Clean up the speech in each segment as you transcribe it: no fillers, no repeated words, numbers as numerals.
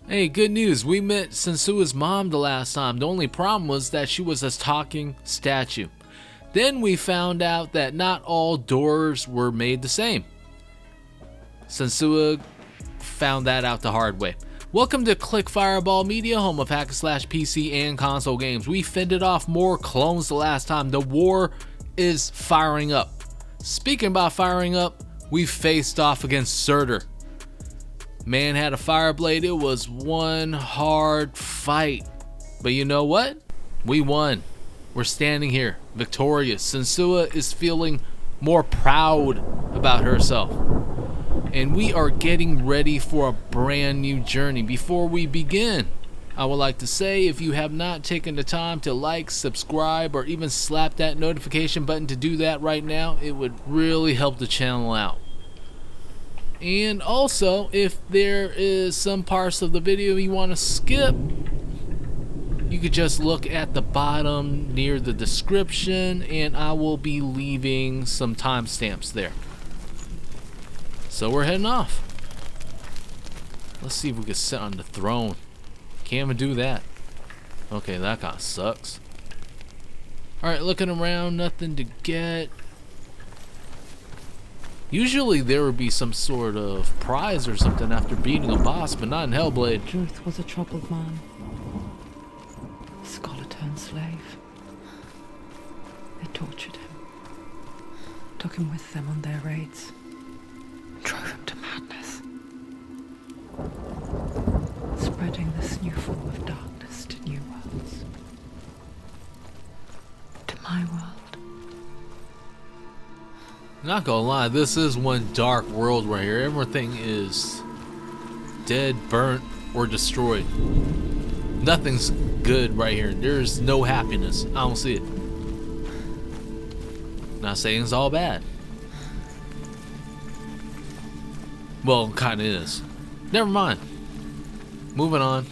Hey, good news. We met SENSUA'S mom the last time. The only problem was that she was a talking statue. Then we found out that not all doors were made the same. SENSUA found that out the hard way. Welcome to Click Fireball Media, home of hack and slash PC and console games. We fended off more clones the last time. The war is firing up. Speaking about firing up, we faced off against Surtur. Man had a fire blade. It was one hard fight. But you know what? We won. We're standing here, victorious. SENSUA is feeling more proud about herself. And we are getting ready for a brand new journey. Before we begin, I would like to say, if you have not taken the time to like, subscribe, or even slap that notification button to do that right now, it would really help the channel out. And also, if there is some parts of the video you want to skip, you could just look at the bottom near the description, and I will be leaving some timestamps there. So we're heading off. Let's see if we can sit on the throne. Can't even do that. Okay, that kind of sucks. Alright, looking around, nothing to get. Usually there would be some sort of prize or something after beating a boss, but not in Hellblade. Truth was a troubled man. A scholar turned slave. They tortured him. Took him with them on their raids. Drove him to madness. Spreading this new form of darkness to new worlds. To my world. Not gonna lie, this is one dark world right here. Everything is dead, burnt, or destroyed. Nothing's good right here. There's no happiness. I don't see it. Not saying it's all bad. Well, it kinda is. Never mind. Moving on.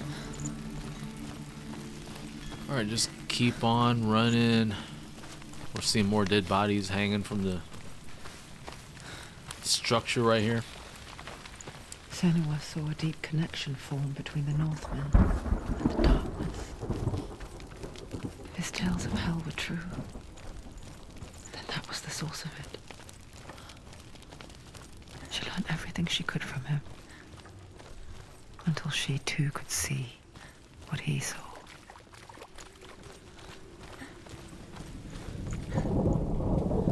Alright, just keep on running. We're seeing more dead bodies hanging from the structure right here. Senua saw a deep connection form between the Northmen and the darkness. If his tales of hell were true, then that was the source of it. She learned everything she could from him, until she too could see what he saw.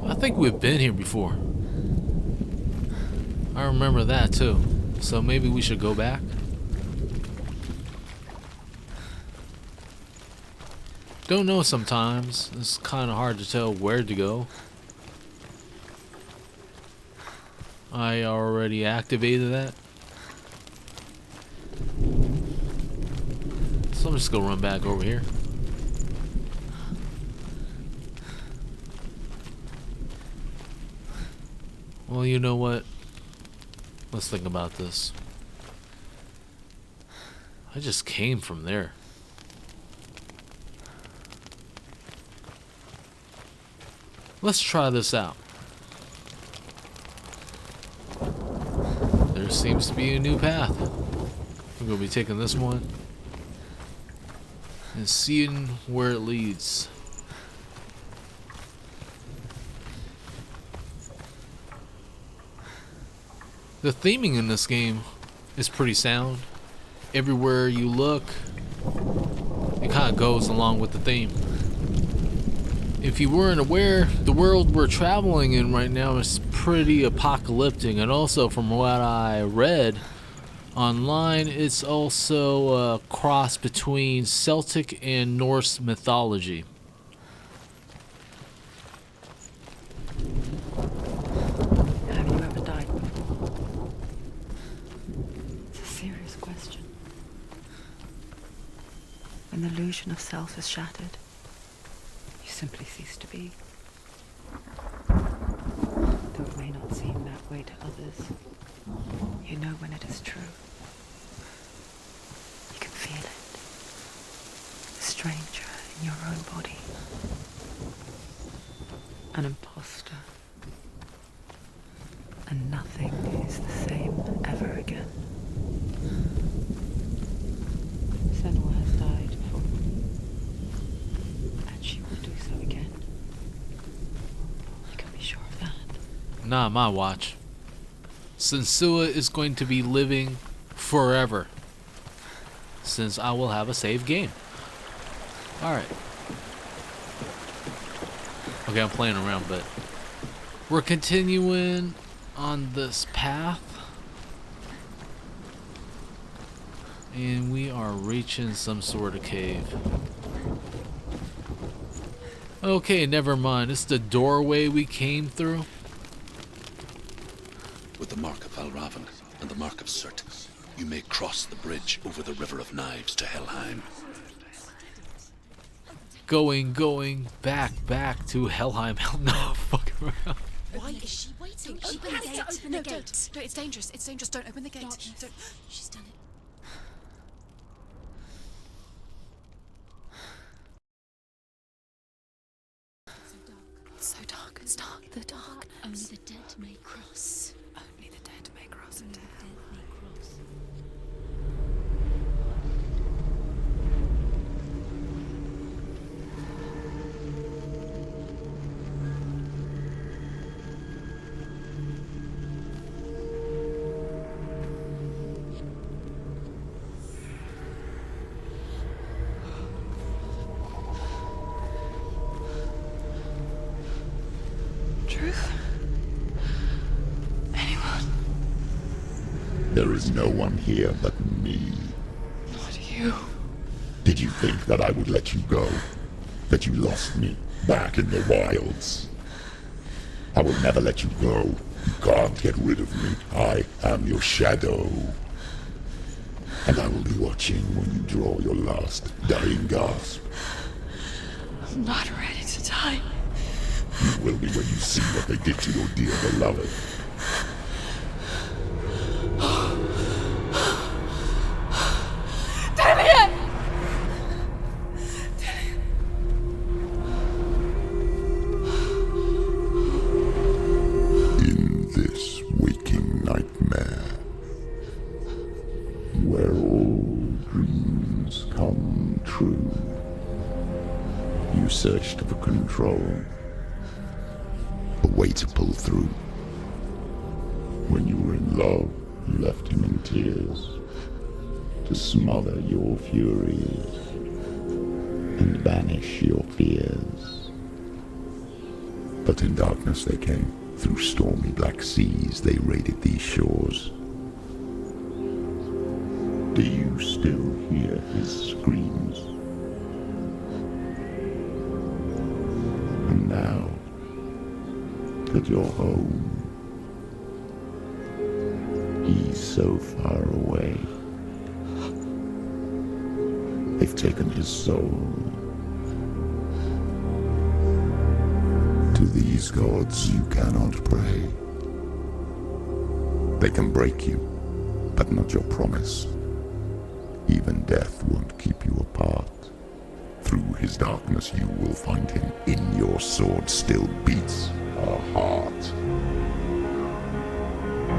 I think we've been here before. I remember that too. So maybe we should go back. Don't know sometimes. It's kind of hard to tell where to go. I already activated that. So I'm just gonna run back over here. Well, you know what? Let's think about this. I just came from there. Let's try this out. There seems to be a new path. I'm gonna be taking this one and seeing where it leads. The theming in this game is pretty sound. Everywhere you look, it kind of goes along with the theme. If you weren't aware, the world we're traveling in right now is pretty apocalyptic, and also from what I read online, it's also a cross between Celtic and Norse mythology. Have you ever died before? It's a serious question. When the illusion of self is shattered, you simply cease to be. Though it may not seem that way to others, you know when it is true. You can feel it. A stranger in your own body. An imposter. And nothing is the same ever again. not on my watch. Sensua is going to be living forever, since I will have a save game. Alright. Okay, I'm playing around, but we're continuing on this path. And we are reaching some sort of cave. Okay, never mind. It's the doorway we came through. With the mark of Valravan and the mark of Surt, you may cross the bridge over the River of Knives to Helheim. Going back to Helheim. No, fuck around. Why is she waiting? Open the gate. Open the gate. No, it's dangerous. It's dangerous. Don't open the gate. Don't. She's done it. So dark. It's dark. The darkness. Only the dead may cross. Only the dead may cross into hell. Truth? Anyone? There is no one here but me. Not you. Did you think that I would let you go? That you lost me back in the wilds? I will never let you go. You can't get rid of me. I am your shadow. And I will be watching when you draw your last dying gasp. I'm not ready to die. You will be when you see what they did to your dear beloved. Dillion! In this waking nightmare, where all dreams come true, you searched for control, a way to pull through. When you were in love, you left him in tears, to smother your furies and banish your fears. But in darkness they came, through stormy black seas they raided these shores. Do you still hear his screams? And now that you're home, he's so far away. They've taken his soul. To these gods you cannot pray. They can break you, but not your promise. Even death won't keep you apart. Through his darkness you will find him. In your sword still beats a heart.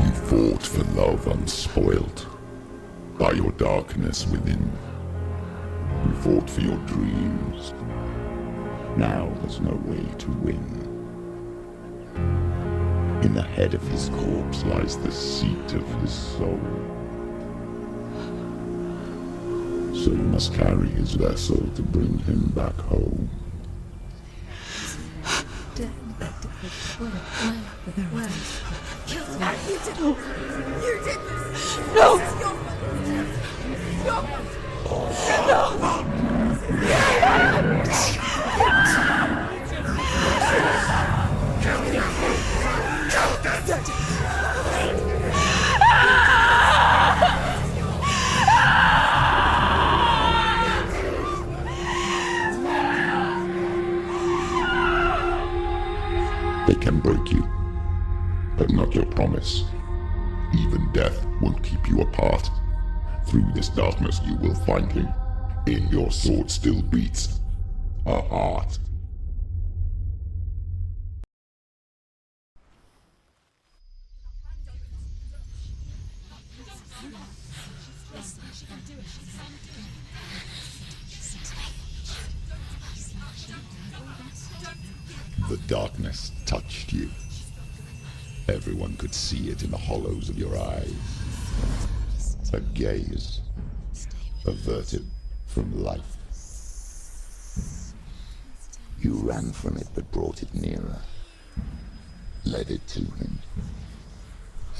You fought for love unspoilt by your darkness within. You fought for your dreams. Now there's no way to win. In the head of his corpse lies the seat of his soul. So you must carry his vessel to bring him back home. You did this! No! This is your fault! They can break you, but not your promise. Even death won't keep you apart. Through this darkness you will find him. In your sword still beats a heart. The darkness touched you. Everyone could see it in the hollows of your eyes. A gaze averted from life. You ran from it but brought it nearer. Led it to him.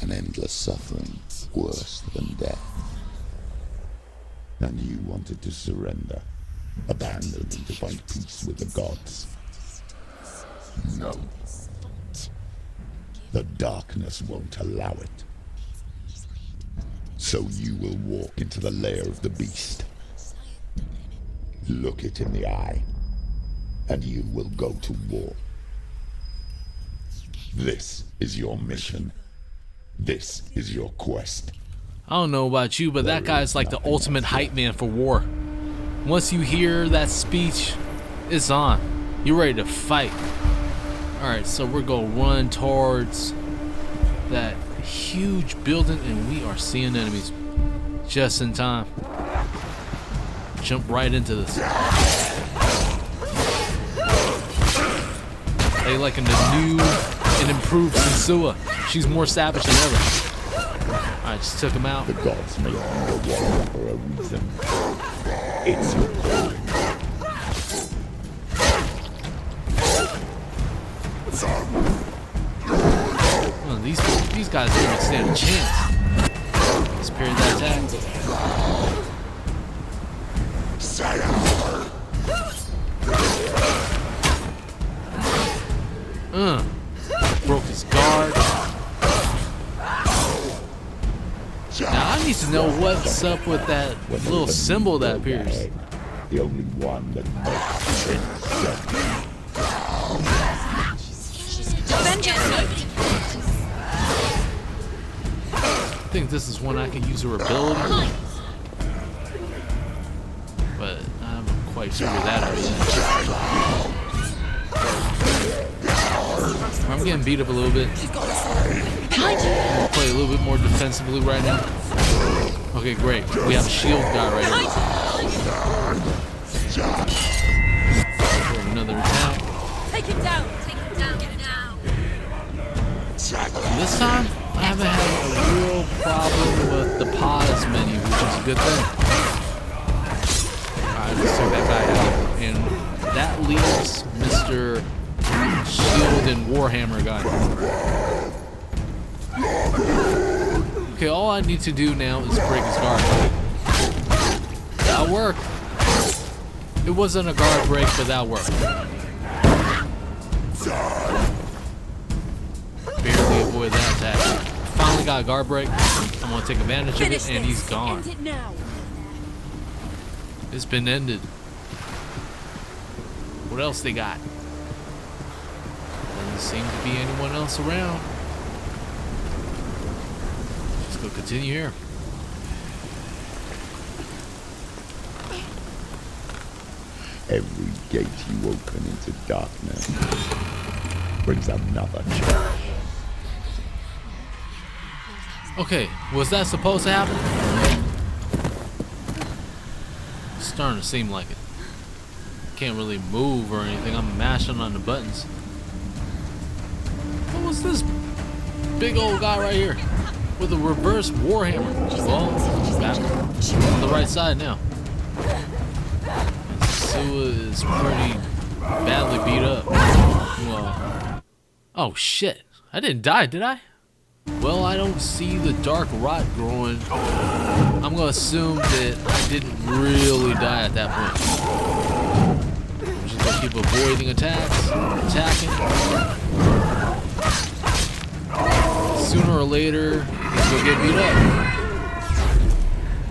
An endless suffering worse than death. And you wanted to surrender, abandon and to find peace with the gods. No. The darkness won't allow it. So you will walk into the lair of the beast. Look it in the eye, and you will go to war. This is your mission. This is your quest. I don't know about you, but that guy's like the ultimate hype man for war. Once you hear that speech, it's on. You're ready to fight. Alright, so we're gonna run towards that huge building, and we are seeing enemies just in time. Jump right into this. They liking the new and improved Sensua. She's more savage than ever. I just took him out. The gods made you a warrior for a reason. It's your calling. Oh, these guys don't even stand a chance. Spirit that attack. Broke his guard. Now I need to know what's up with that little symbol that appears. The only one that makes sense. I think this is one I can use her ability, but I haven't quite figured that out yet. I'm getting beat up a little bit. I'm gonna play a little bit more defensively right now. Okay, great. We have a shield guy right here. Another attack. Take him down. Take him down now. This time, I haven't had a real problem with the pause menu, which is a good thing. Alright, let's take that guy out. And that leaves Mr. Shield and Warhammer guy. Okay, all I need to do now is break his guard. That worked. It wasn't a guard break, but that worked. Barely avoid that attack. Finally got a guard break. I'm gonna take advantage of it, and he's gone. End it now. It's been ended. What else they got? Doesn't seem to be anyone else around. Let's go continue here. Every gate you open into darkness brings another charge. Okay, was that supposed to happen? It's starting to seem like it. Can't really move or anything. I'm mashing on the buttons. What was this big old guy right here with a reverse warhammer? Well, back on the right side now. Sensua is pretty badly beat up. Well, oh shit! I didn't die, did I? Well, I don't see the dark rot growing. I'm gonna assume that I didn't really die at that point. I'm just gonna keep avoiding attacks, attacking. Sooner or later, he's gonna get beat up.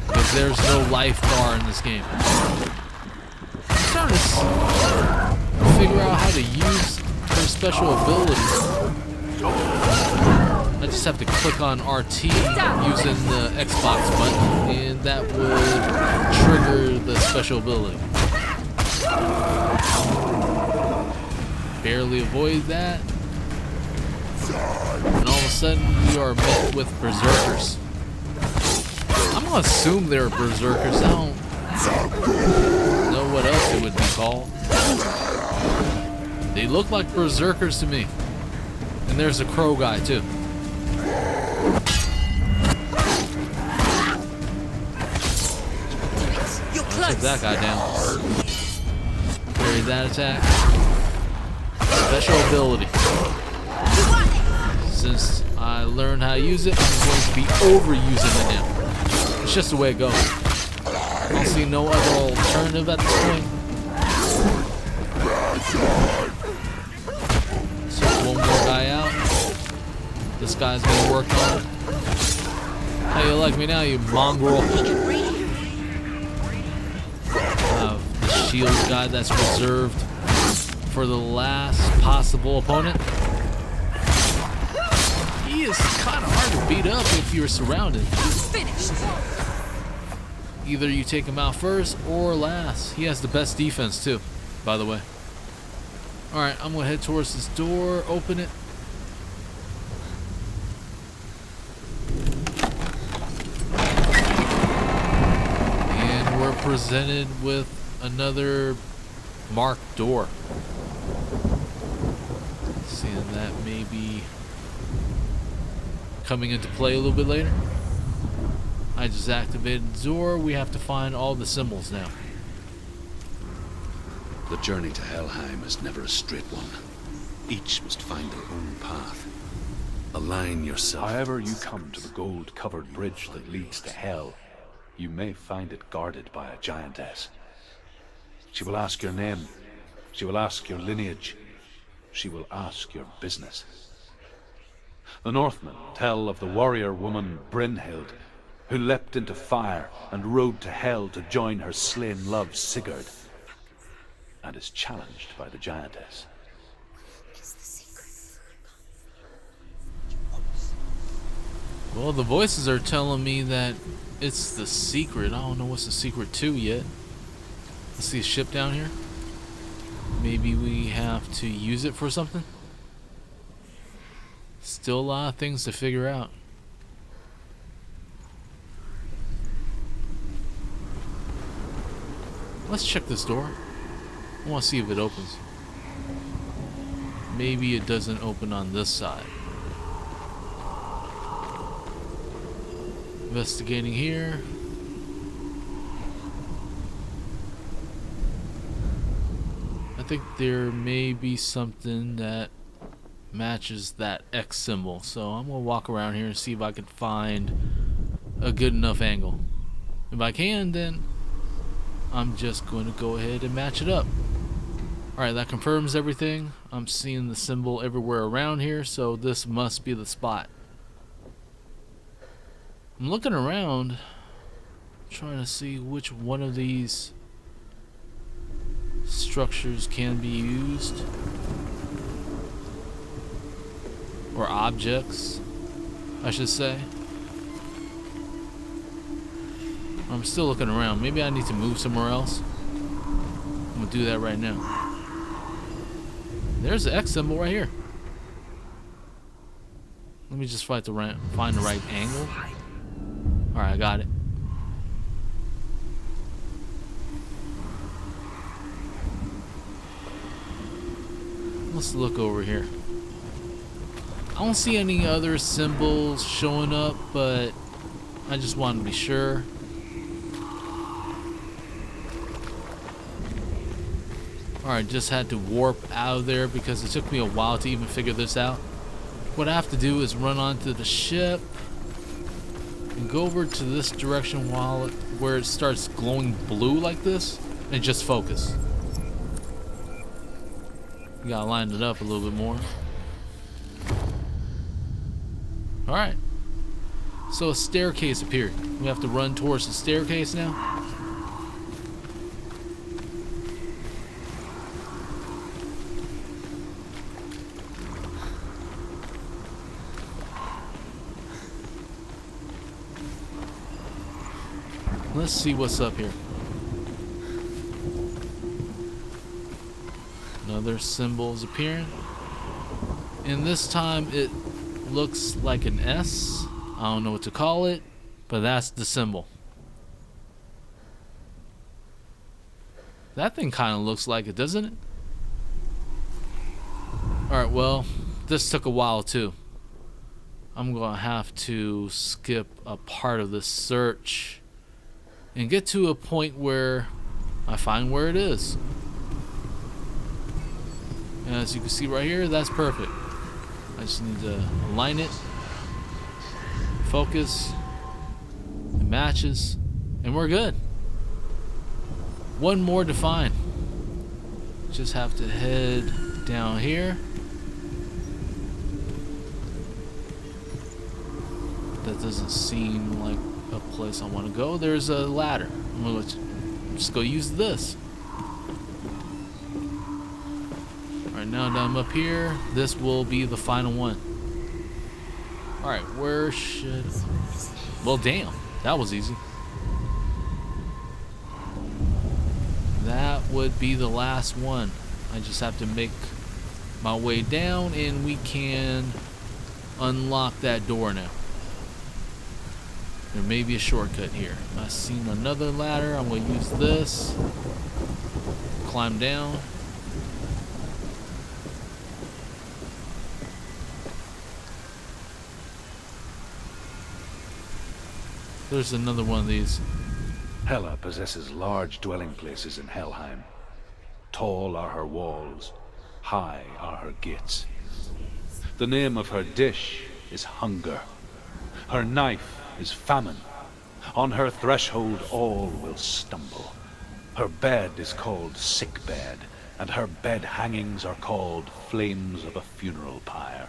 Because there's no life bar in this game. I'm starting to figure out how to use her special abilities. I just have to click on RT using the Xbox button, and that would trigger the special ability. Barely avoid that. And all of a sudden, we are met with berserkers. I'm gonna assume they're berserkers. I don't know what else it would be called. They look like berserkers to me. And there's a crow guy too. Took that guy down. Parry that attack. Special ability. Since I learned how to use it, I'm going to be overusing it now. It's just the way it goes. I don't see no other alternative at this point. So one more guy out. This guy's gonna work on it. How you like me now, you mongrel? The shield guy that's reserved for the last possible opponent. He is kind of hard to beat up if you're surrounded. He's finished. Either you take him out first or last. He has the best defense too, by the way. Alright, I'm gonna head towards this door, open it. And we're presented with another marked door. Seeing that maybe coming into play a little bit later. I just activated the door. We have to find all the symbols now. The journey to Helheim is never a straight one. Each must find their own path. Align yourself. However you come to the gold-covered bridge that leads to Hell, you may find it guarded by a giantess. She will ask your name. She will ask your lineage. She will ask your business. The Northmen tell of the warrior woman Brynhild, who leapt into fire and rode to Hell to join her slain love Sigurd, and is challenged by the giantess. Well, the voices are telling me that it's the secret. I don't know what's the secret to yet. Let's see a ship down here. Maybe we have to use it for something. Still a lot of things to figure out. Let's check this door. I want to see if it opens. Maybe it doesn't open on this side. Investigating here. I think there may be something that matches that X symbol. So I'm going to walk around here and see if I can find a good enough angle. If I can, then I'm just going to go ahead and match it up. Alright, that confirms everything. I'm seeing the symbol everywhere around here, so this must be the spot. I'm looking around, trying to see which one of these structures can be used. Or objects, I should say. I'm still looking around. Maybe I need to move somewhere else. I'm gonna do that right now. There's the X symbol right here. Let me just find the right angle. Alright, I got it. Let's look over here. I don't see any other symbols showing up, but I just wanted to be sure. Alright, just had to warp out of there because it took me a while to even figure this out. What I have to do is run onto the ship and go over to this direction where it starts glowing blue like this, and just focus. You gotta line it up a little bit more. Alright. So a staircase appeared. We have to run towards the staircase now. Let's see what's up here. Another symbol is appearing. And this time it looks like an S. I don't know what to call it, but that's the symbol. That thing kind of looks like it, doesn't it? Alright, well, this took a while too. I'm gonna have to skip a part of the search and get to a point where I find where it is. And as you can see right here, that's perfect. I just need to align it, focus, it matches, and we're good. One more to find. Just have to head down here. That doesn't seem like a place I want to go. There's a ladder. I'm gonna just go use this. Alright, now that I'm up here, this will be the final one. Alright, where should... Well, damn. That was easy. That would be the last one. I just have to make my way down and we can unlock that door now. There may be a shortcut here. I've seen another ladder. I'm going to use this. Climb down. There's another one of these. Hela possesses large dwelling places in Helheim. Tall are her walls, high are her gates. The name of her dish is hunger. Her knife is famine. On her threshold all will stumble. Her bed is called sick bed, and her bed hangings are called flames of a funeral pyre.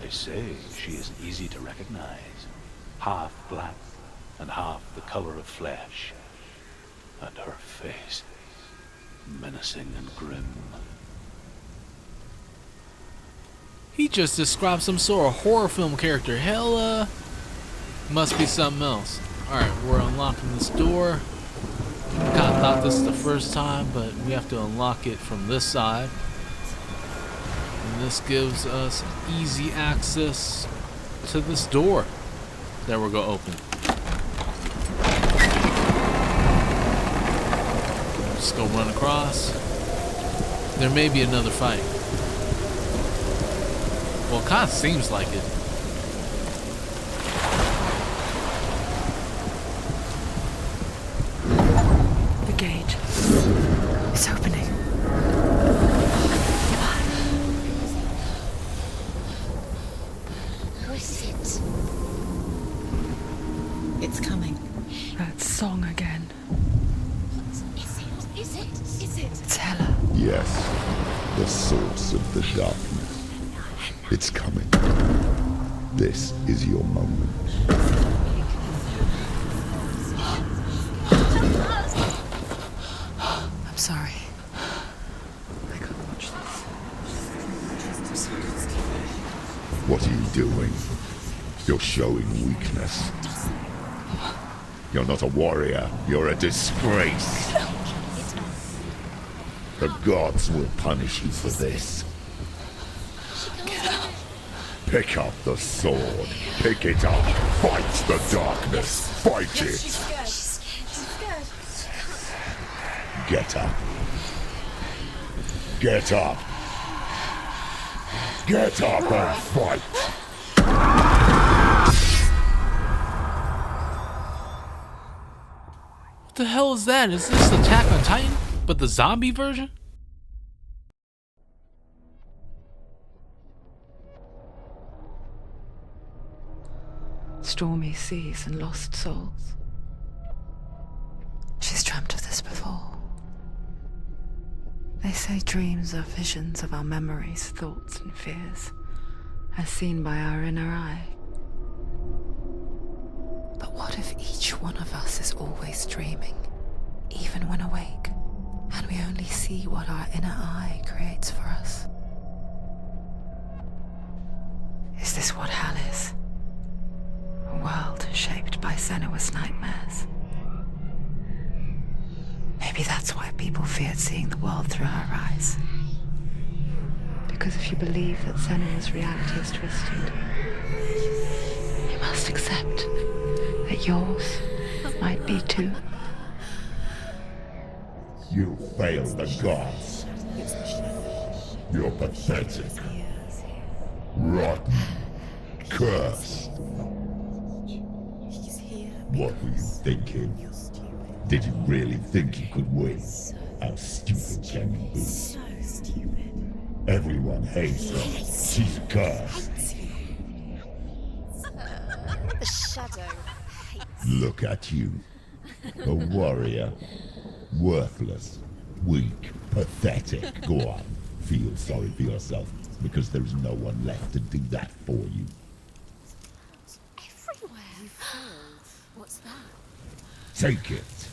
They say she is easy to recognize, half black and half the color of flesh, and her face menacing and grim. He just described some sort of horror film character. Hell, must be something else. Alright, we're unlocking this door. I kinda thought this the first time, but we have to unlock it from this side. And this gives us easy access to this door that we're gonna open. Just go run across. There may be another fight. Well, it kinda seems like it. The gate. It's opening. Who is it? It's coming. That song again. Is it? It's Hela. Yes, the source of the darkness. It's coming. This is your moment. I'm sorry. I can't watch this. What are you doing? You're showing weakness. You're not a warrior. You're a disgrace. The gods will punish you for this. Pick up the sword. Pick it up. Fight the darkness. Fight it. Get up. Get up. Get up and fight. What the hell is that? Is this Attack on Titan, but the zombie version? Stormy seas and lost souls. She's dreamt of this before. They say dreams are visions of our memories, thoughts and fears, as seen by our inner eye. But what if each one of us is always dreaming, even when awake, and we only see what our inner eye creates for us? Is this what hell is? A world shaped by Sensua's nightmares. Maybe that's why people feared seeing the world through her eyes. Because if you believe that Sensua's reality is twisted, you must accept that yours might be too. You failed the gods. You're pathetic. Rotten. Cursed. What were you thinking? Did you really think you could win? How stupid can you be? So stupid. Everyone hates her. She's cursed. The shadow hates. Look at you. A warrior. Worthless. Weak. Pathetic. Go on. Feel sorry for yourself, because there's no one left to do that for you. Everywhere. You failed. What's that? Take it.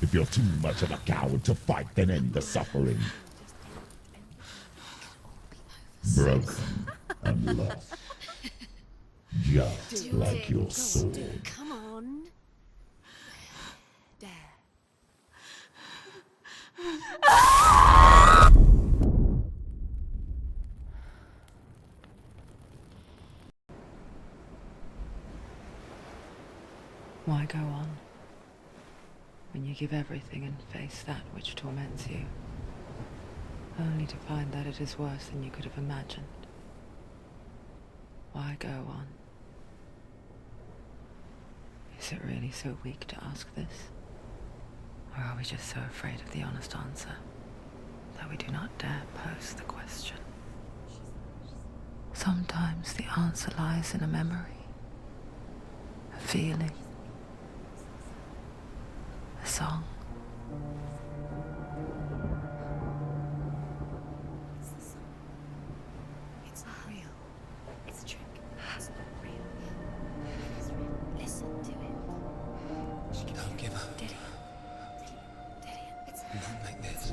If you're too much of a coward to fight, then end the suffering. Broken and lost. Just like your sword. Come on. There. Why go on when you give everything and face that which torments you, only to find that it is worse than you could have imagined? Why go on? Is it really so weak to ask this? Or are we just so afraid of the honest answer that we do not dare pose the question? Sometimes the answer lies in a memory, a feeling, a song. It's not real. It's a trick. It's not real. It's real. Listen to it. Don't give up. Dillion. It's Not like this.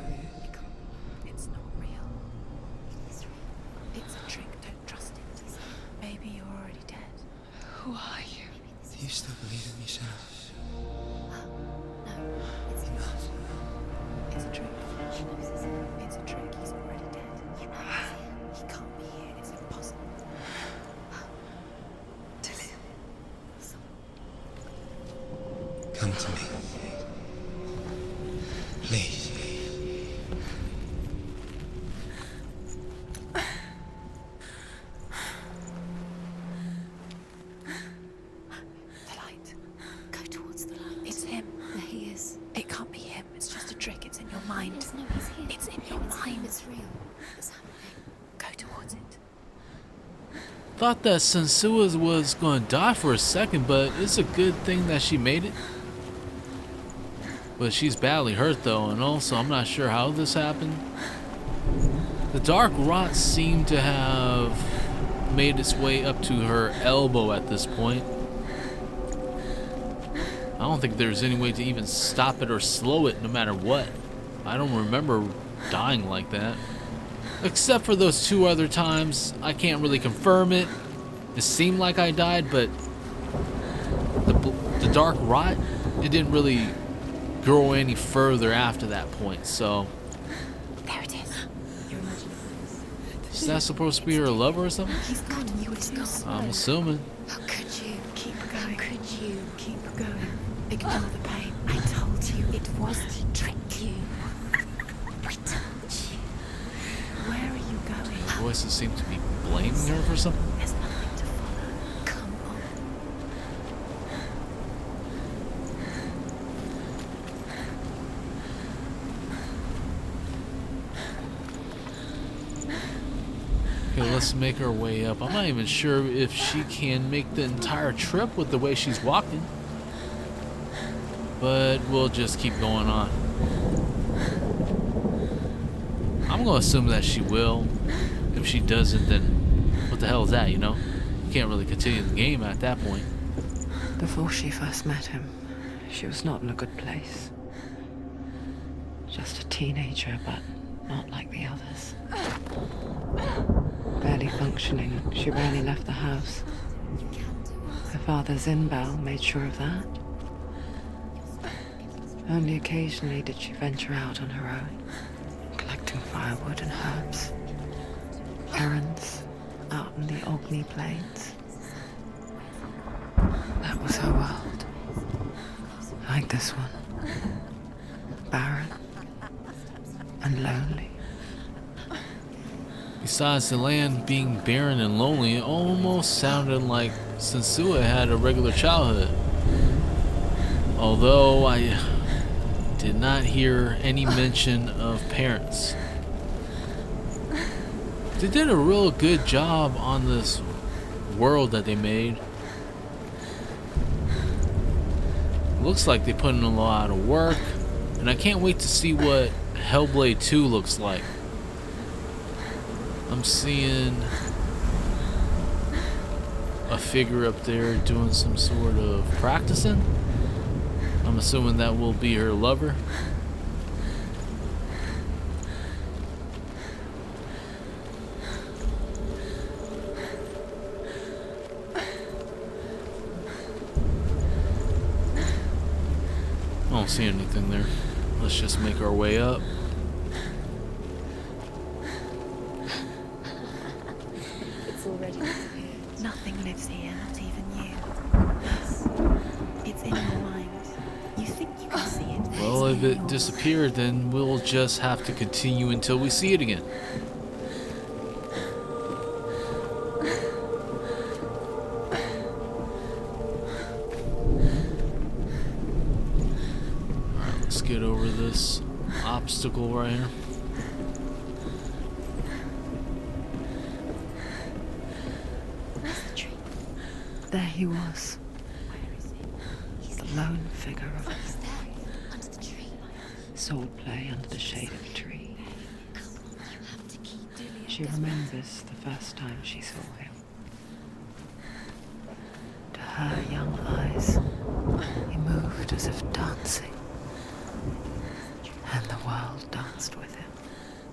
It's not real. It's real. It's a trick. Don't trust it. Maybe you're already dead. Who are you? Do you still believe in me, Shadow? No, it's not. It's a trick. She knows it's him. It's a trick. He's already dead. You know he's here. He can't be here. It's impossible. Dillion. Come to me. Please. The light. Go towards the light. It's him. There he is. It can't be him. It's just a trick. It's in your mind. No, he's here. It's in your mind. It's real. It's happening. Go towards it. Thought that SENSUA'S was going to die for a second, but it's a good thing that she made it. But she's badly hurt though, and also I'm not sure how this happened. The dark rot seemed to have made its way up to her elbow at this point. I don't think there's any way to even stop it or slow it no matter what. I don't remember dying like that. Except for those two other times. I can't really confirm it. It seemed like I died, but the dark rot, it didn't really grow any further after that point, so... There it is. You're imagining this. Is that supposed to be her lover or something? He's gone. You would have gone. I'm assuming. How could you? Keep going. How could you? Keep going. Ignore the pain. I told you it was to trick you. I told you. Where are you going? Voices seem to be blaming her for something. There's nothing to follow. Come on. Okay, let's make our way up. I'm not even sure if she can make the entire trip with the way she's walking. But we'll just keep going on. I'm gonna assume that she will. If she doesn't, then what the hell is that, you know? You can't really continue the game at that point. Before she first met him, she was not in a good place. Just a teenager, but not like the others. Barely functioning, she rarely left the house. Her father's in-bell made sure of that. Only occasionally did she venture out on her own, collecting firewood and herbs. Errands out in the Ogni Plains. That was her world. Like this one. Barren and lonely. Besides the land being barren and lonely, it almost sounded like Sensua had a regular childhood. Although I did not hear any mention of parents. They did a real good job on this world that they made. Looks like they put in a lot of work, and I can't wait to see what Hellblade 2 looks like. I'm seeing a figure up there doing some sort of practicing. I'm assuming that will be her lover. I don't see anything there. Let's just make our way up. It's already disappeared. Nothing lives here, not even you. Yes. It's in your mind. You think you can see it. Well, if it disappeared, then we'll just have to continue until we see it again. Alright, let's get over this obstacle right here. Where's the tree? There he was, Where is he? He's the lone figure of He's there, under the tree. swordplay under the shade of a tree. Come on, you have to keep Dillion. She remembers the first time she saw him. To her young eyes, he moved as if dancing, and the world danced with him.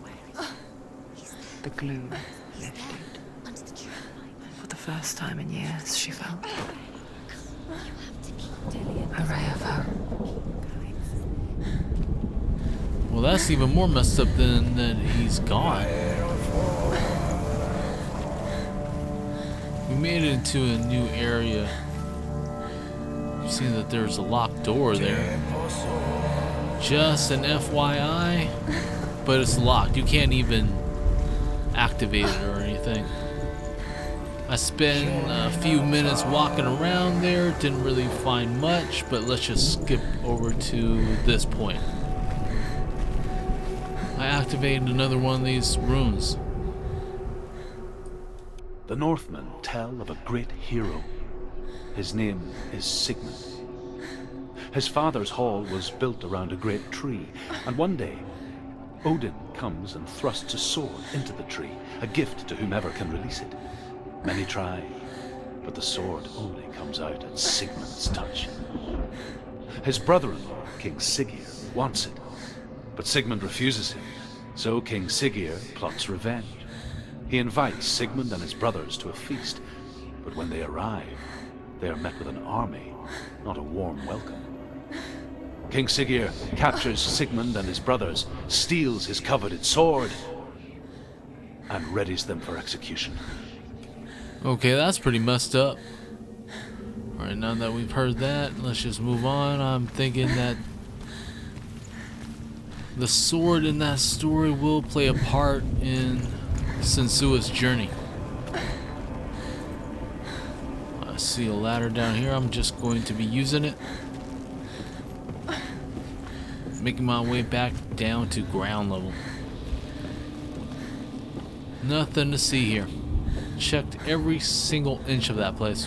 Where is he? He's there. The gloom He's lifted. there, under the tree. For the first time in years, she felt Come on, you have to keep Dillion. a ray of hope. Well, that's even more messed up than that he's gone. We made it into a new area. You see that there's a locked door there. Just an FYI, but it's locked. You can't even activate it or anything. I spent a few minutes walking around there, didn't really find much, but let's just skip over to this point. I activated another one of these runes. The Northmen tell of a great hero. His name is Sigmund. His father's hall was built around a great tree, and one day, Odin comes and thrusts a sword into the tree, a gift to whomever can release it. Many try, but the sword only comes out at Sigmund's touch. His brother-in-law, King Siggeir, wants it, but Sigmund refuses him, so King Siggeir plots revenge. He invites Sigmund and his brothers to a feast, but when they arrive, they are met with an army, not a warm welcome. King Siggeir captures Sigmund and his brothers, steals his coveted sword, and readies them for execution. Okay, that's pretty messed up. Alright, now that we've heard that, let's just move on. I'm thinking that the sword in that story will play a part in SENSUA'S journey. I see a ladder down here. I'm just going to be using it. Making my way back down to ground level. Nothing to see here. Checked every single inch of that place.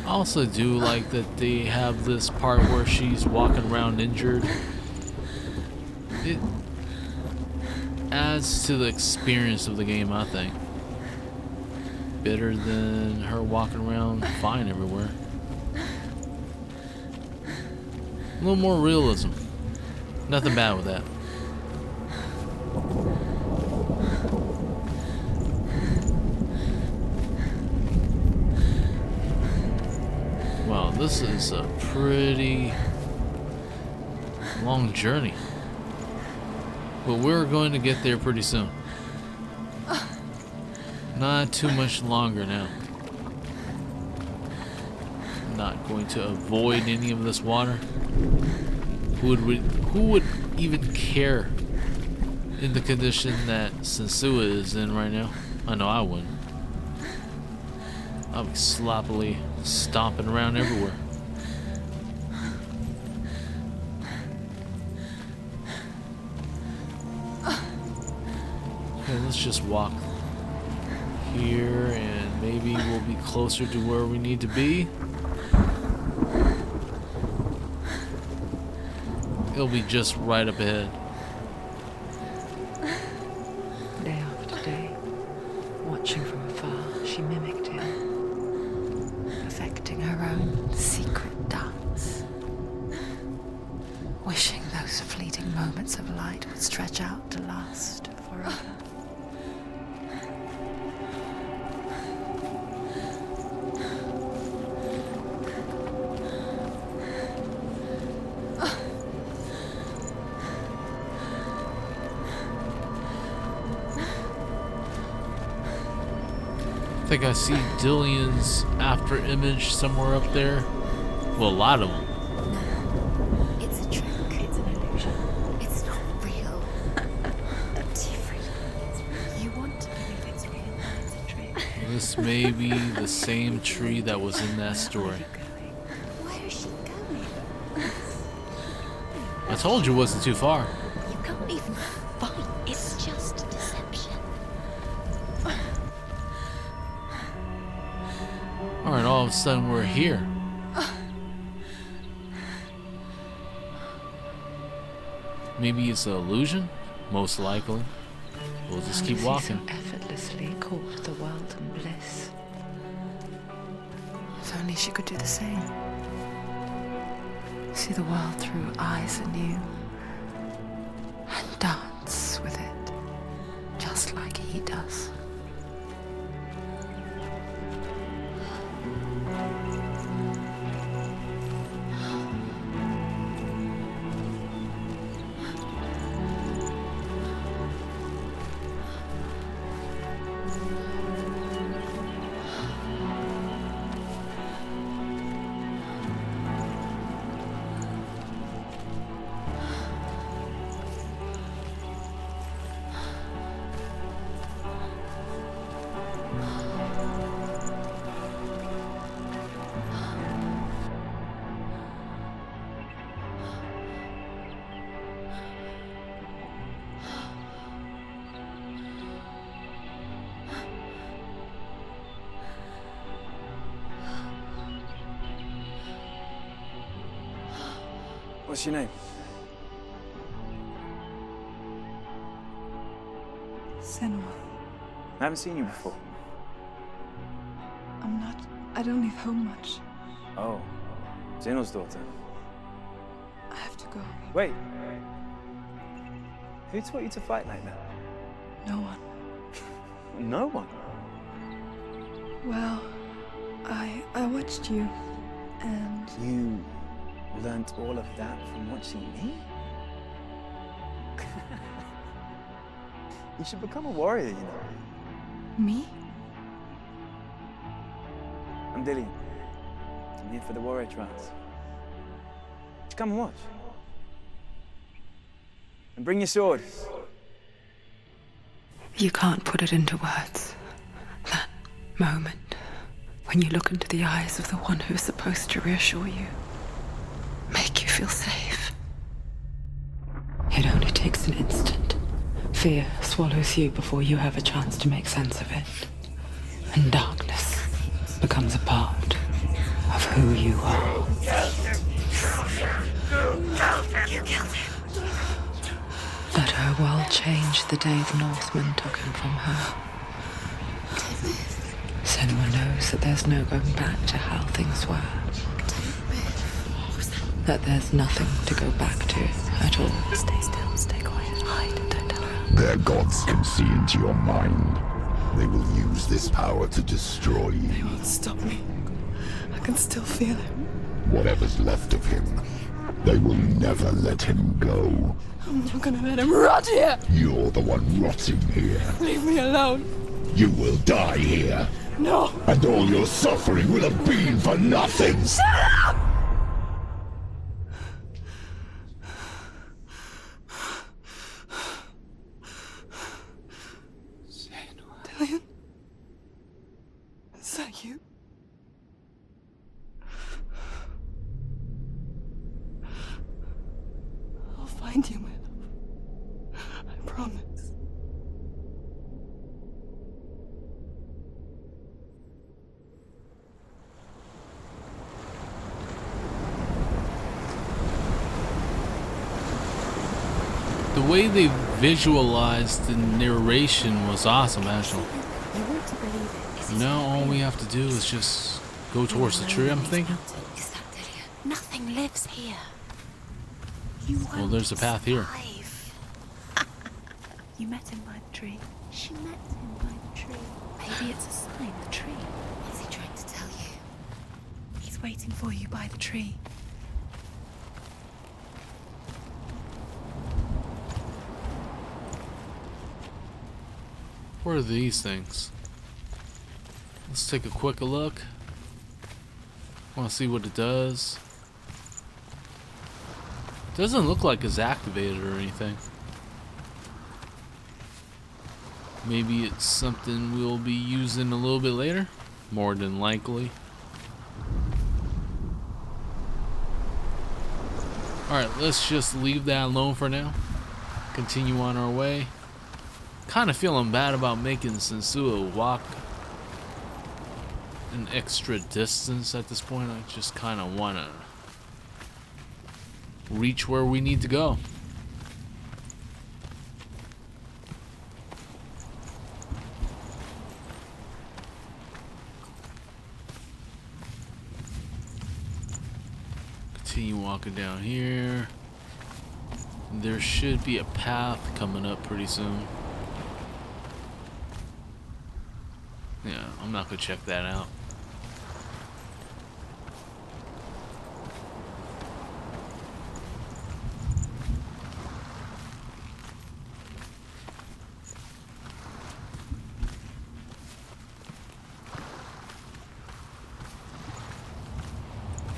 I also do like that they have this part where she's walking around injured. It adds to the experience of the game, I think. Better than her walking around fine everywhere. A little more realism. Nothing bad with that. Wow, this is a pretty long journey. But we're going to get there pretty soon. Not too much longer now. Not going to avoid any of this water. Who would even care in the condition that Sensua is in right now. I know I wouldn't. I'll be sloppily stomping around everywhere. Okay, let's just walk here and maybe we'll be closer to where we need to be. It'll be just right up ahead. Day after day, watching from afar, she mimicked him, perfecting her own secret dance, wishing those fleeting moments of light would stretch out to last forever. I think I see Dillion's after image somewhere up there. Well, a lot of them. No, it's a trick. It's an illusion. It's not real. You want to believe it's real, but it's a trick. This may be the same tree that was in that story. Where is she going? I told you it wasn't too far. You can't even fight. It's just deception. Alright, all of a sudden we're here. Maybe it's an illusion? Most likely. We'll just keep walking. So effortlessly caught the world in bliss. If only she could do the same. See the world through eyes anew. And dance with it. Just like he does. What's your name? Senua. I haven't seen you before. I don't leave home much. Oh, Zeno's daughter. I have to go. Wait. Who taught you to fight like that? No one. No one? Well, I watched you, and You learnt all of that from watching me? You should become a warrior, you know. me? I'm Dillion. I'm here for the warrior trials. Just come and watch. And bring your sword. You can't put it into words. That moment when you look into the eyes of the one who is supposed to reassure you, make you feel safe. It only takes an instant. Fear swallows you before you have a chance to make sense of it. And darkness becomes a part of who you are. You killed him. But her world changed the day the Northmen took him from her. Senua knows that there's no going back to how things were. That there's nothing to go back to at all. Stay still, stay quiet, hide, don't tell her. Their gods can see into your mind. They will use this power to destroy you. They won't stop me. I can still feel him. Whatever's left of him, they will never let him go. I'm not gonna let him rot here. You're the one rotting here. Leave me alone. You will die here. No. And all your suffering will have been for nothing. Shut up! you. I'll find you, my love. I promise. The way they visualized the narration was awesome, actually. You want to believe it. Now all we have to do is just go towards the tree, I'm thinking. Is that Dillion? Nothing lives here. You Well, won't there's a path here. survive. You met him by the tree. She met him by the tree. Maybe it's a sign, the tree. What's he trying to tell you? He's waiting for you by the tree. What are these things? Let's take a quick look. Want to see what it does. Doesn't look like it's activated or anything. Maybe it's something we'll be using a little bit later. More than likely. Alright, let's just leave that alone for now. Continue on our way. Kind of feeling bad about making Sensua walk an extra distance at this point. I just kind of want to reach where we need to go. Continue walking down here. There should be a path coming up pretty soon. Yeah, I'm not gonna check that out.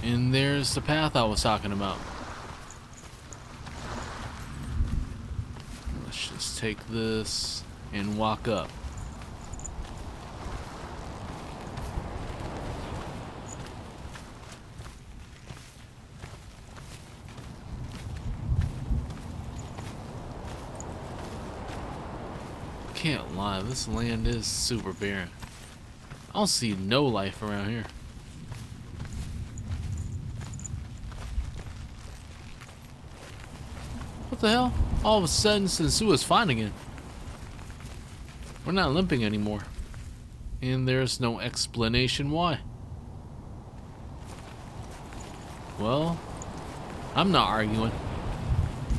And there's the path I was talking about. Let's just take this and walk up. Can't lie, this land is super barren. I don't see no life around here. What the hell? All of a sudden, Sensua's fine again. We're not limping anymore. And there's no explanation why. Well, I'm not arguing.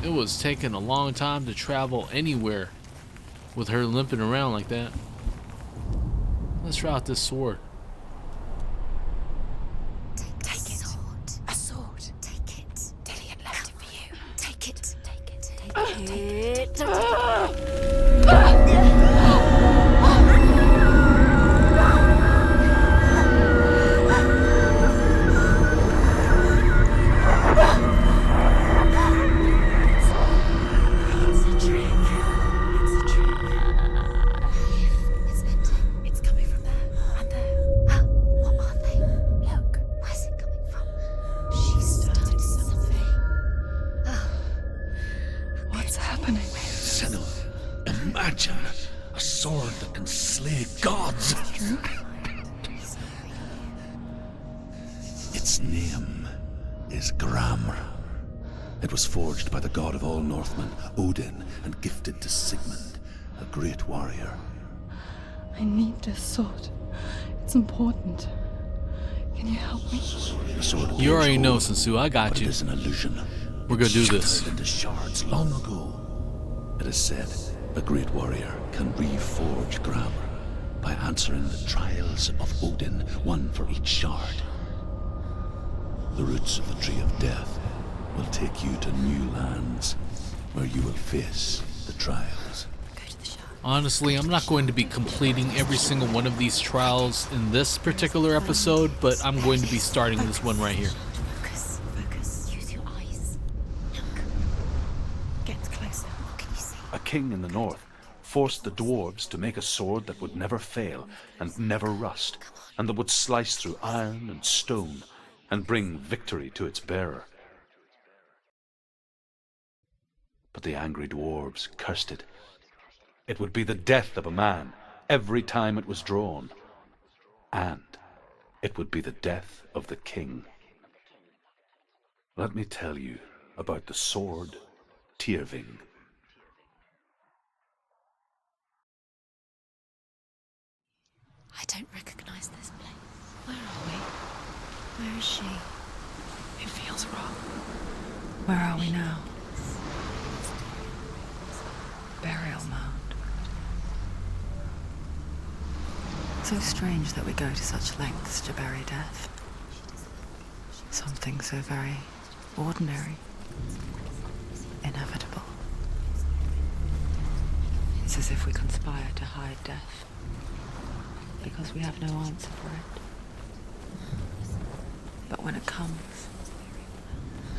It was taking a long time to travel anywhere with her limping around like that. Let's try out this sword. Take it. A sword. Take it. Dillion left it for you. Take it. Take it. Take it. Imagine a sword that can slay gods. Its name is Gramr. It was forged by the god of all Northmen, Odin, and gifted to Sigmund, a great warrior. I need this sword. It's important. Can you help me? The sword You already know, old, Sensu. I got but you. it is an illusion. We're gonna do this. Shattered into shards long ago. It is said a great warrior can reforge Gramr by answering the trials of Odin, one for each shard. The roots of the Tree of Death will take you to new lands where you will face the trials. Honestly, I'm not going to be completing every single one of these trials in this particular episode, but I'm going to be starting this one right here. Focus. Focus. Use your eyes. Look. Get closer. What can you see? A king in the north, forced the dwarves to make a sword that would never fail and never rust, and that would slice through iron and stone and bring victory to its bearer. But the angry dwarves cursed it. It would be the death of a man every time it was drawn, and it would be the death of the king. Let me tell you about the sword Tyrving. I don't recognize this place. Where are we? Where is she? It feels wrong. Where are we now? Burial mound. So strange that we go to such lengths to bury death. Something so very ordinary, inevitable. It's as if we conspire to hide death, because we have no answer for it. But when it comes,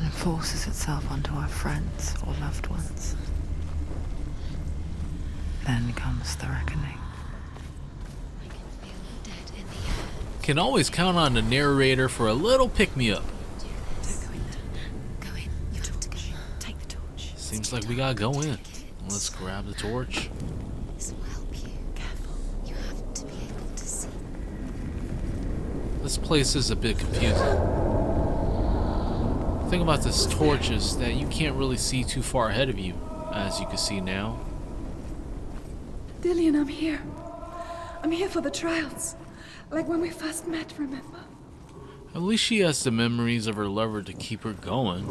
and forces itself onto our friends or loved ones, then comes the reckoning. Can always count on the narrator for a little pick-me-up. Go in. You have to go in. Take the torch. Seems like we gotta go in. Let's grab the torch. This will help you. Careful. You have to be able to see. This place is a bit confusing. The thing about this torch is that you can't really see too far ahead of you, as you can see now. Dillion, I'm here. I'm here for the trials. Like when we first met, remember? At least she has the memories of her lover to keep her going.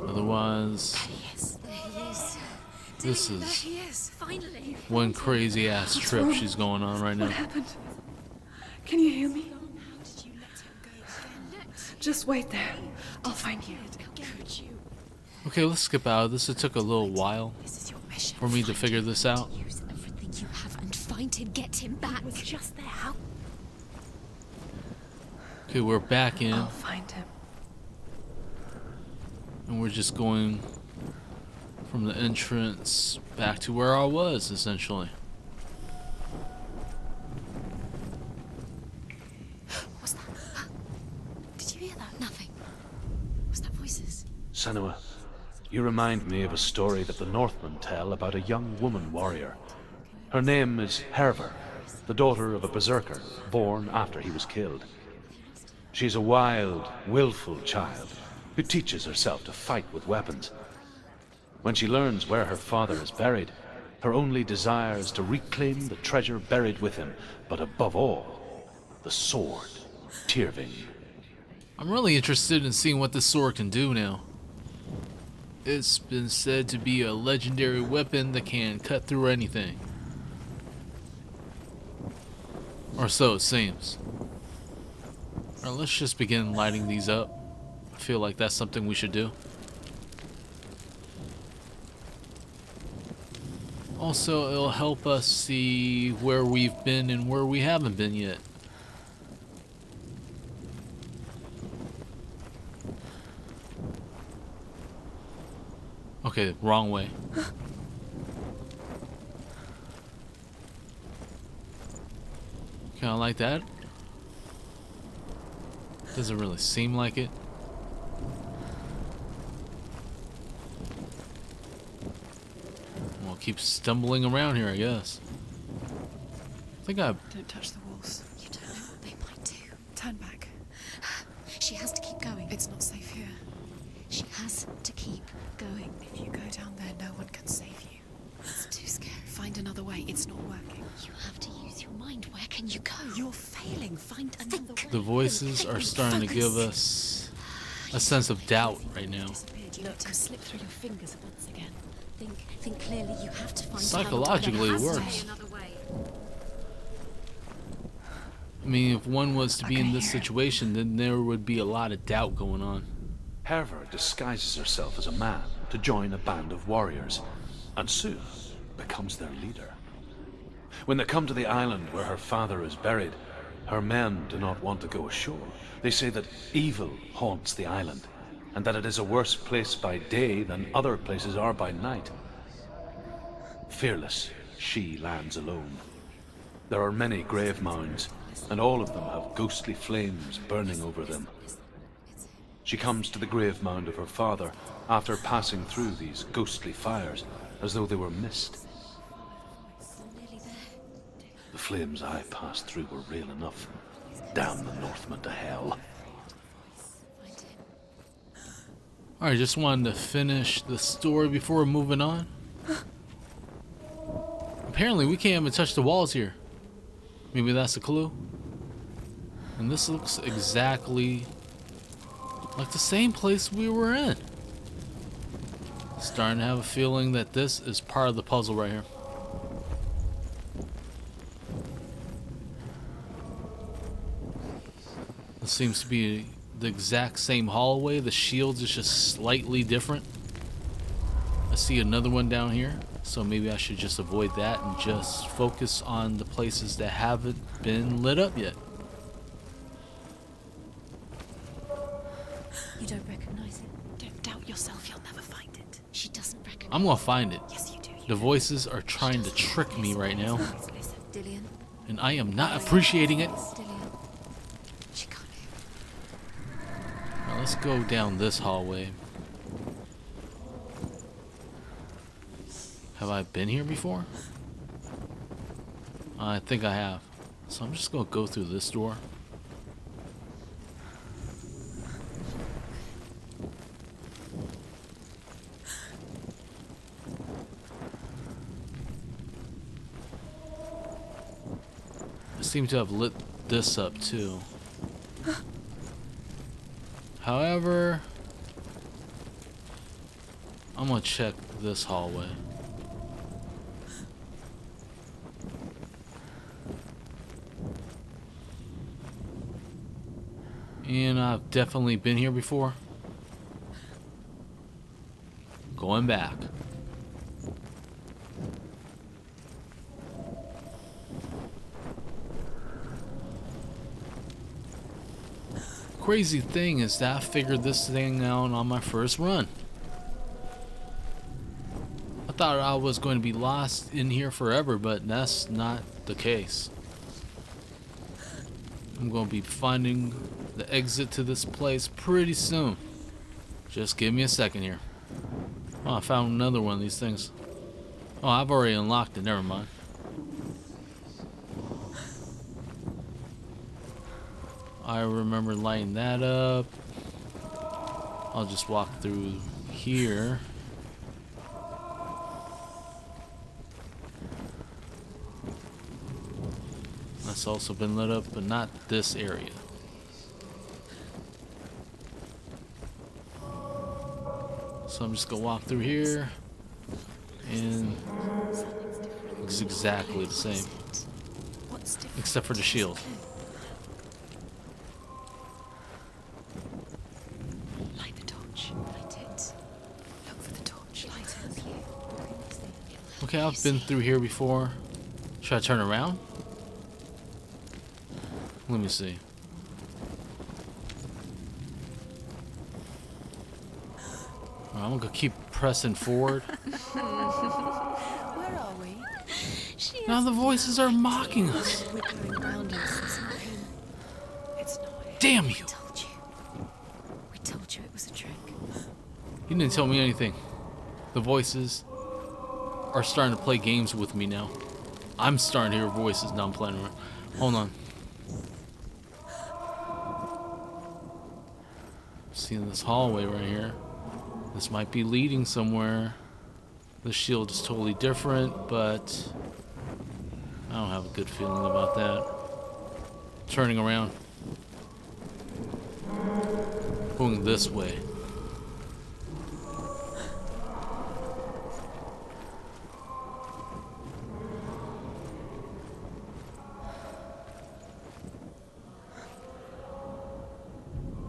Otherwise, this is one crazy ass trip she's going on right now. What happened? Can you hear me? Just wait there. I'll find you. Okay, let's skip out of this. It took a little while for me to figure this out. Use everything you have and find him. Get him back. It was just there. How? Okay, we're back in, I'll find him. and we're just going from the entrance back to where I was, essentially. What's that? Did you hear that? Nothing. Was that voices? Senua, you remind me of a story that the Northmen tell about a young woman warrior. Her name is Hervor, the daughter of a berserker born after he was killed. She's a wild, willful child who teaches herself to fight with weapons. When she learns where her father is buried, her only desire is to reclaim the treasure buried with him, but above all, the sword, Tyrving. I'm really interested in seeing what this sword can do now. It's been said to be a legendary weapon that can cut through anything. Or so it seems. Alright, let's just begin lighting these up. I feel like that's something we should do. Also, it'll help us see where we've been and where we haven't been yet. Okay, wrong way. Kinda like that. Doesn't really seem like it. We'll keep stumbling around here, I guess. I think I... Don't touch the walls. You don't know what they might do. Turn back. She has to keep going. It's not safe here. She has to keep going. If you go down there, no one can save you. It's too scary. Find another way. It's not working. You have to use your mind. Where can you go? You're failing. Find another way. The voices are starting to give us a sense of doubt right now. Look, slip through your fingers once again. Think clearly. You have to find Psychologically, it works. I mean, if one was to be in this situation, then there would be a lot of doubt going on. Hervor disguises herself as a man to join a band of warriors, and soon becomes their leader. When they come to the island where her father is buried, her men do not want to go ashore. They say that evil haunts the island, and that it is a worse place by day than other places are by night. Fearless, she lands alone. There are many grave mounds, and all of them have ghostly flames burning over them. She comes to the grave mound of her father after passing through these ghostly fires as though they were mist. The flames I passed through were real enough. Damn the Northmen to hell. Alright, just wanted to finish the story before moving on. Apparently we can't even touch the walls here. Maybe that's a clue. And this looks exactly like the same place we were in. Starting to have a feeling that this is part of the puzzle right here. It seems to be the exact same hallway. The shields is just slightly different. I see another one down here, so maybe I should just avoid that and just focus on the places that haven't been lit up yet. You don't recognize it? Don't doubt yourself, you'll never find it. She doesn't recognize I'm gonna find it. Yes, you do. The voices are trying to trick me right now, Listen, Dillion. and I am not appreciating it. Dillion. She can't hear. Now let's go down this hallway. Have I been here before? I think I have. So I'm just gonna go through this door. I seem to have lit this up too. However, I'm gonna check this hallway. And I've definitely been here before. Going back. Crazy thing is that I figured this thing out on my first run. I thought I was going to be lost in here forever, but that's not the case. I'm going to be finding the exit to this place pretty soon. Just give me a second here. Oh, I found another one of these things. Oh, I've already unlocked it, never mind. I remember lighting that up. I'll just walk through here. That's also been lit up, but not this area. So I'm just gonna walk through here, and it's exactly the same, except for the shield. Light the torch. Light it. Look for the torch. Light it. Okay, I've been through here before. Should I turn around? Let me see. I'm gonna keep pressing forward. Where are we? Now the voices are mocking us. We're going round and it's not him. It's not him. Damn you! We told you. We told you it was a trick. You didn't tell me anything. The voices are starting to play games with me now. I'm starting to hear voices now. I'm playing around. Hold on. Seeing this hallway right here. This might be leading somewhere. The shield is totally different, but I don't have a good feeling about that. Turning around. Going this way.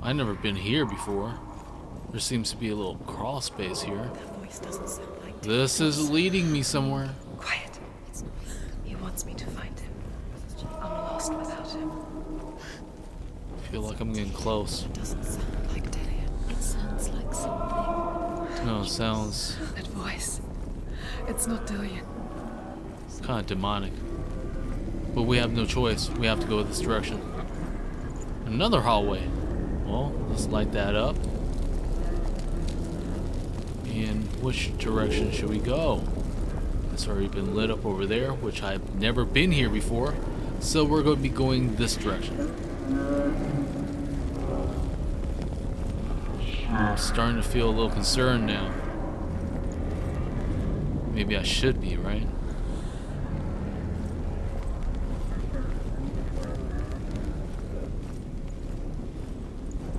I've never been here before. There seems to be a little crawl space here. That voice doesn't sound like This is leading me somewhere. Quiet. He wants me to find him. I'm lost without him. I feel like I'm getting close. It doesn't sound like Dillion. It sounds like something. No, it sounds That voice. It's not Dillion. Kind of demonic. But we have no choice. We have to go this direction. Another hallway. Well, let's light that up. And which direction should we go? It's already been lit up over there, which I've never been here before. So we're going to be going this direction. I'm starting to feel a little concerned now. Maybe I should be, right?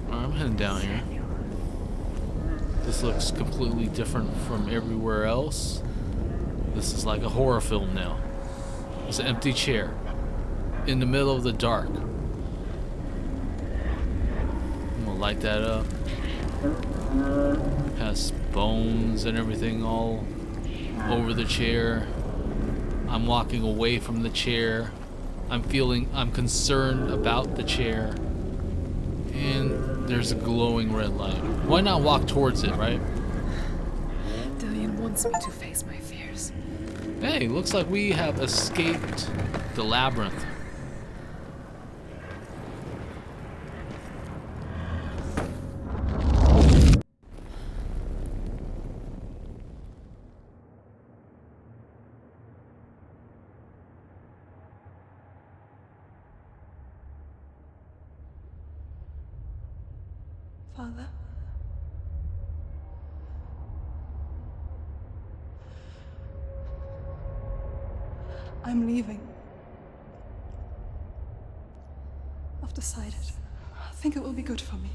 Alright, I'm heading down here. This looks completely different from everywhere else. This is like a horror film now. It's an empty chair in the middle of the dark. I'm gonna light that up. Has bones and everything all over the chair. I'm walking away from the chair. I'm concerned about the chair. And there's a glowing red light. Why not walk towards it, right? Dillion wants me to face my fears. Hey, looks like we have escaped the labyrinth. Father? I'm leaving. I've decided. I think it will be good for me.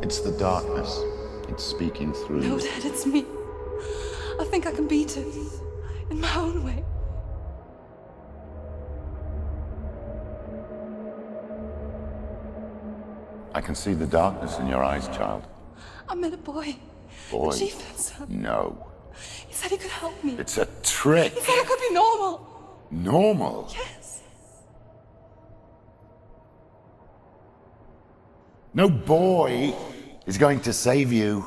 It's the darkness. It's speaking through No, you. Dad, it's me. I think I can beat it. In my own way. I can see the darkness in your eyes, child. I met a boy. Boy. The chieftain's son. No. He said he could help me. It's a trick. He said I could be normal. Normal. Yes. No boy is going to save you.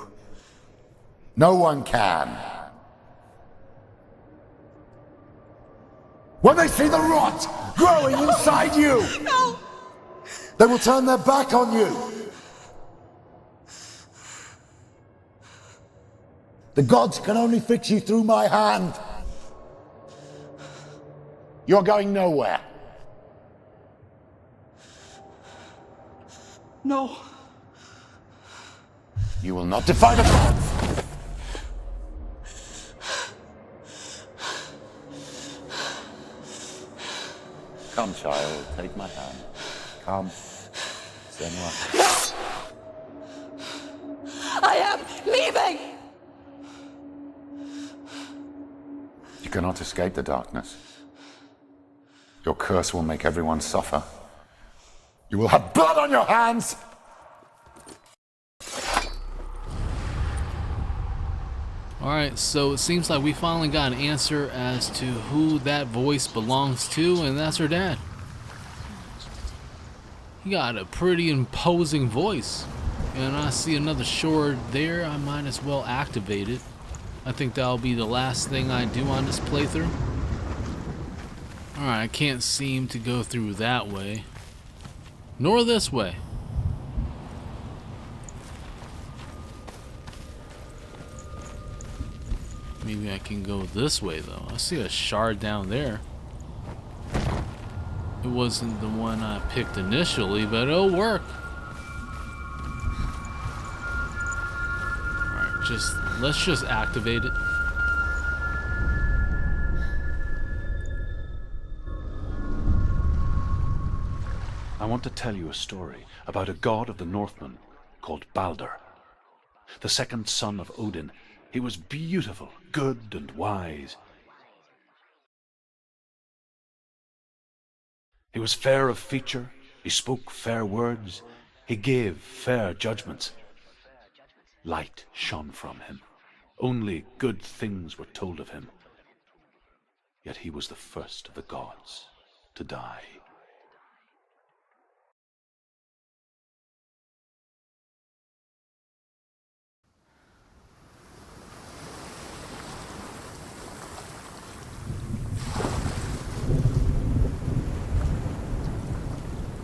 No one can. When they see the rot growing inside you, No! they will turn their back on you. The gods can only fix you through my hand. You're going nowhere. No. You will not defy the gods. Come, child, take my hand. Come. Senua. I am leaving! You cannot escape the darkness. Your curse will make everyone suffer. You will have blood on your hands! Alright, so it seems like we finally got an answer as to who that voice belongs to, and that's her dad. He got a pretty imposing voice. And I see another sword there, I might as well activate it. I think that'll be the last thing I do on this playthrough. Alright, I can't seem to go through that way. Nor this way. Maybe I can go this way though. I see a shard down there. It wasn't the one I picked initially, but it'll work. Alright, let's just activate it. I want to tell you a story about a god of the Northmen called Balder. The second son of Odin. He was beautiful, good and wise. He was fair of feature, he spoke fair words, he gave fair judgments. Light shone from him. Only good things were told of him. Yet he was the first of the gods to die.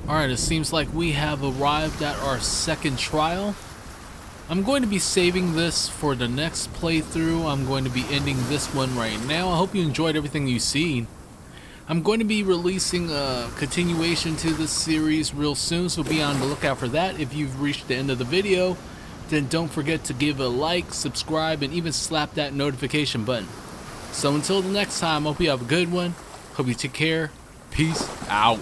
Alright, it seems like we have arrived at our second trial. I'm going to be saving this for the next playthrough. I'm going to be ending this one right now. I hope you enjoyed everything you've seen. I'm going to be releasing a continuation to this series real soon, so be on the lookout for that. If you've reached the end of the video, then don't forget to give a like, subscribe, and even slap that notification button. So until the next time, hope you have a good one. Hope you take care. Peace out.